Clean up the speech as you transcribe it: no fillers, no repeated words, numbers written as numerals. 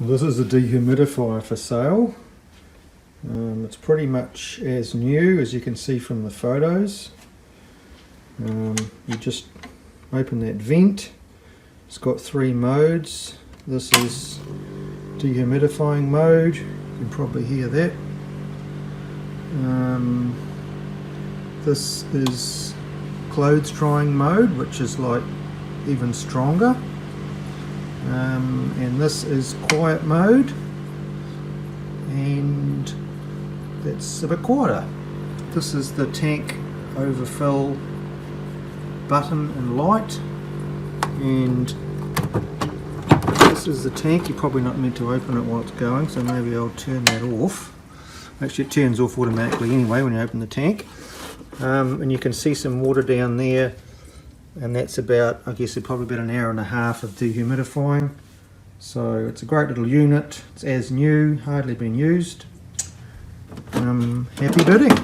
Well, this is a dehumidifier for sale. It's pretty much as new as you can see from the photos. You just open that vent. It's got 3 modes. This is dehumidifying mode. You can probably hear that. This is clothes drying mode, which is like even stronger. And this is quiet mode, and that's a bit quieter. This is the tank overfill button and light, and this is the tank. You're probably not meant to open it while it's going, so maybe I'll turn that off. Actually, it turns off automatically anyway when you open the tank. And you can see some water down there, and that's about, I guess, probably about an hour and a half of dehumidifying. So it's a great little unit. It's as new, hardly been used. Happy bidding.